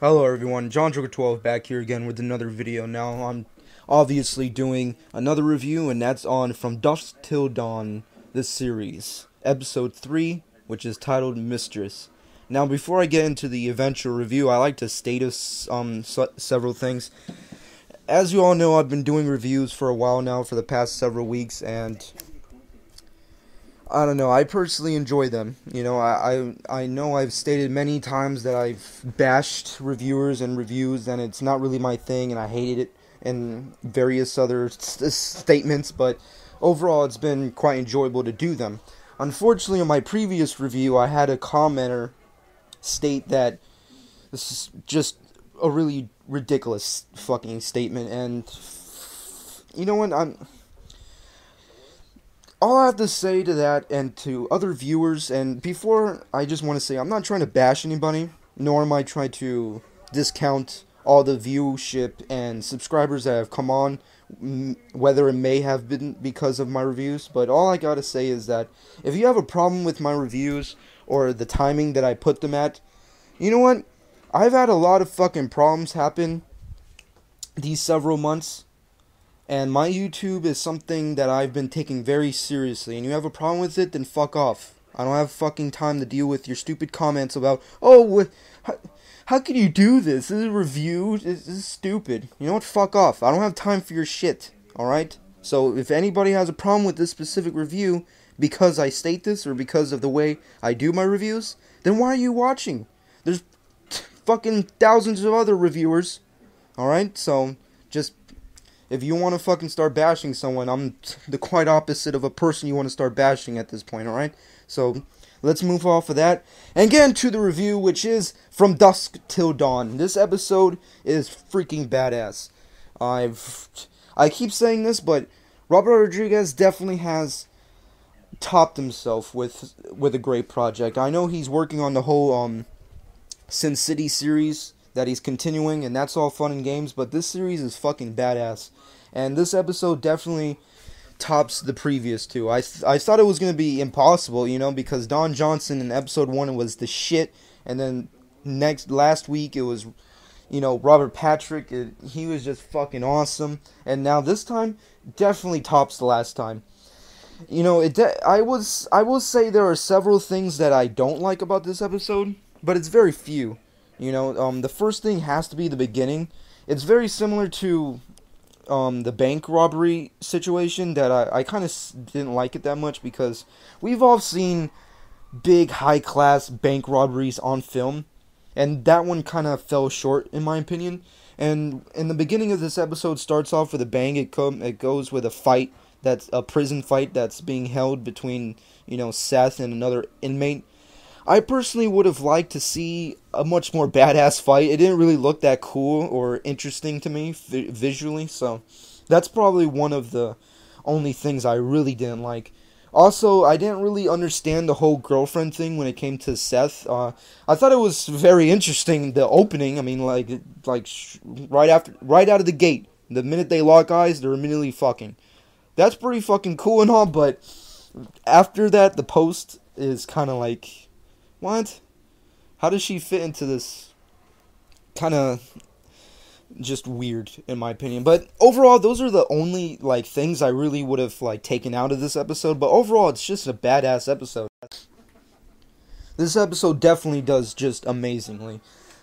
Hello everyone, John Joker 12 back here again with another video. Now I'm obviously doing another review, and that's on From Dusk Till Dawn, this series, episode 3, which is titled Mistress. Now before I get into the eventual review, I like to state several things. As you all know, I've been doing reviews for a while now, for the past several weeks, and I don't know, I personally enjoy them. You know, I know I've stated many times that I've bashed reviewers and reviews, and it's not really my thing, and I hated it, and various other statements, but overall it's been quite enjoyable to do them. Unfortunately, on my previous review, I had a commenter state that this is just a really ridiculous fucking statement, and you know what, all I have to say to that and to other viewers, and before, I just want to say I'm not trying to bash anybody, nor am I trying to discount all the viewership and subscribers that have come on, whether it may have been because of my reviews, but all I gotta say is that if you have a problem with my reviews or the timing that I put them at, you know what? I've had a lot of fucking problems happen these several months. And my YouTube is something that I've been taking very seriously. And you have a problem with it, then fuck off. I don't have fucking time to deal with your stupid comments about, oh, how can you do this? This is a review. This is stupid. You know what? Fuck off. I don't have time for your shit. Alright? So if anybody has a problem with this specific review because I state this or because of the way I do my reviews, then why are you watching? There's fucking thousands of other reviewers. Alright? So just, if you want to fucking start bashing someone, I'm the quite opposite of a person you want to start bashing at this point, alright? So, let's move off of that, and get into the review, which is From Dusk Till Dawn. This episode is freaking badass. I keep saying this, but Robert Rodriguez definitely has topped himself with a great project. I know he's working on the whole, Sin City series that he's continuing, and that's all fun and games, but this series is fucking badass. And this episode definitely tops the previous two. I thought it was going to be impossible, you know, because Don Johnson in episode 1 was the shit, and then last week it was, you know, Robert Patrick. He was just fucking awesome, and now this time definitely tops the last time. You know, I will say there are several things that I don't like about this episode, but it's very few. You know, the first thing has to be the beginning. It's very similar to the bank robbery situation that I kind of didn't like it that much, because we've all seen big high-class bank robberies on film, and that one kind of fell short in my opinion. And in the beginning of this episode starts off with a bang. It goes with a fight, that's a prison fight that's being held between, you know, Seth and another inmate. I personally would have liked to see a much more badass fight. It didn't really look that cool or interesting to me visually, so that's probably one of the only things I really didn't like. Also, I didn't really understand the whole girlfriend thing when it came to Seth. I thought it was very interesting, the opening. I mean, right out of the gate, the minute they lock eyes, they're immediately fucking. That's pretty fucking cool and all, but after that, the post is kind of like, what? How does she fit into this? Kind of just weird, in my opinion. But overall, those are the only, like, things I really would have, like, taken out of this episode. But overall, it's just a badass episode. This episode definitely does just amazingly.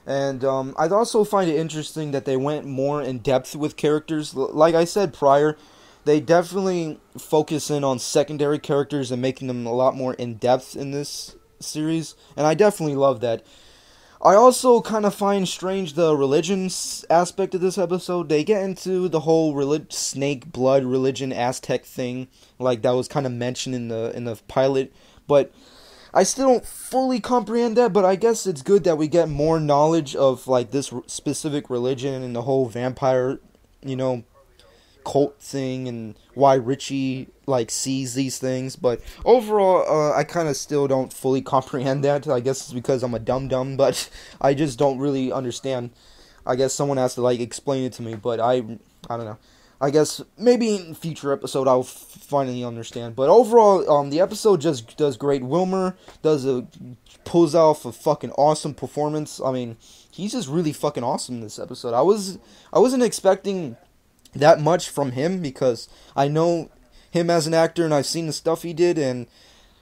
And I also find it interesting that they went more in depth with characters. Like I said prior, they definitely focus in on secondary characters and making them a lot more in depth in this series, and I definitely love that. I also kind of find strange the religion aspect of this episode. They get into the whole snake blood religion Aztec thing, like that was kind of mentioned in the pilot, but I still don't fully comprehend that. But I guess it's good that we get more knowledge of, like, this specific religion and the whole vampire, you know, cult thing, and why Richie, like, sees these things. But overall, I kind of still don't fully comprehend that. I guess it's because I'm a dum-dum, but I just don't really understand. I guess someone has to, like, explain it to me, but I don't know. I guess maybe in future episode I'll finally understand. But overall, the episode just does great. Wilmer pulls off a fucking awesome performance. I mean, he's just really fucking awesome in this episode. I wasn't expecting that much from him because I know him as an actor and I've seen the stuff he did, and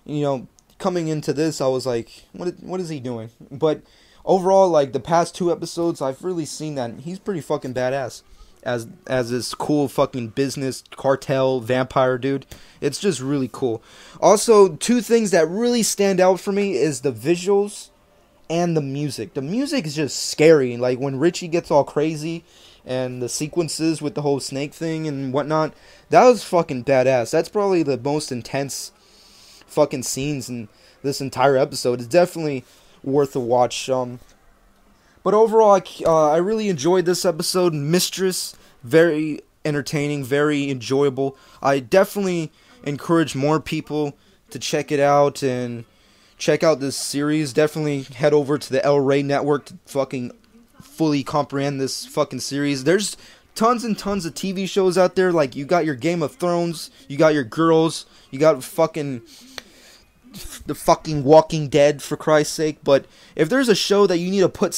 you know, coming into this I was like, what is he doing? But overall, like the past 2 episodes, I've really seen that he's pretty fucking badass as this cool fucking business cartel vampire dude. It's just really cool. Also, 2 things that really stand out for me is the visuals and the music. The music is just scary. Like when Richie gets all crazy and the sequences with the whole snake thing and whatnot, that was fucking badass. That's probably the most intense fucking scenes in this entire episode. It's definitely worth a watch. But overall, I really enjoyed this episode. Mistress, very entertaining, very enjoyable. I definitely encourage more people to check it out and check out this series. Definitely head over to the El Rey Network to fucking fully comprehend this fucking series. There's tons and tons of TV shows out there. Like, you got your Game of Thrones, you got your Girls, you got the fucking Walking Dead, for Christ's sake. But if there's a show that you need to put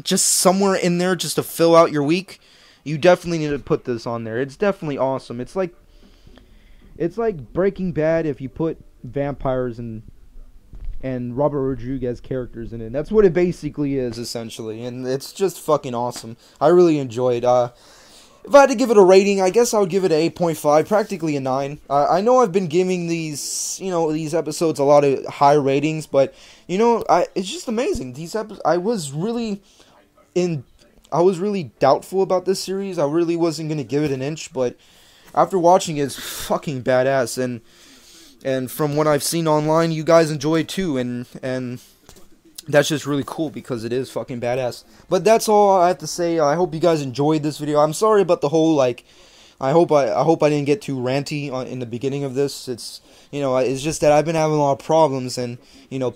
just somewhere in there just to fill out your week, you definitely need to put this on there. It's definitely awesome. It's like Breaking Bad if you put vampires and Robert Rodriguez characters in it. That's what it basically is, essentially, and it's just fucking awesome. I really enjoyed. If I had to give it a rating, I guess I would give it an 8.5, practically a 9. I know I've been giving these episodes a lot of high ratings, but it's just amazing. These episodes, I was really doubtful about this series. I really wasn't gonna give it an inch, but after watching it, it's fucking badass. And from what I've seen online, you guys enjoy it too, and that's just really cool because it is fucking badass. But that's all I have to say. I hope you guys enjoyed this video. I'm sorry about the whole, I hope I didn't get too ranty in the beginning of this. It's just that I've been having a lot of problems, and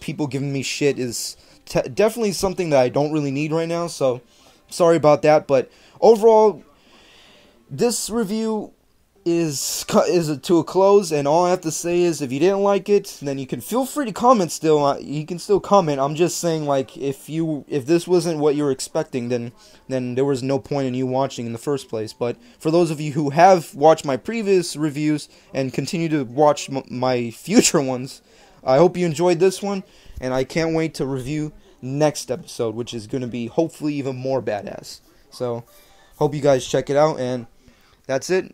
people giving me shit is definitely something that I don't really need right now. So sorry about that. But overall, this review is to a close, and all I have to say is, if you didn't like it, then you can feel free to comment still. You can still comment. I'm just saying, like, if this wasn't what you were expecting, then there was no point in you watching in the first place. But for those of you who have watched my previous reviews and continue to watch my future ones, I hope you enjoyed this one, and I can't wait to review next episode, which is going to be hopefully even more badass. So hope you guys check it out, and that's it.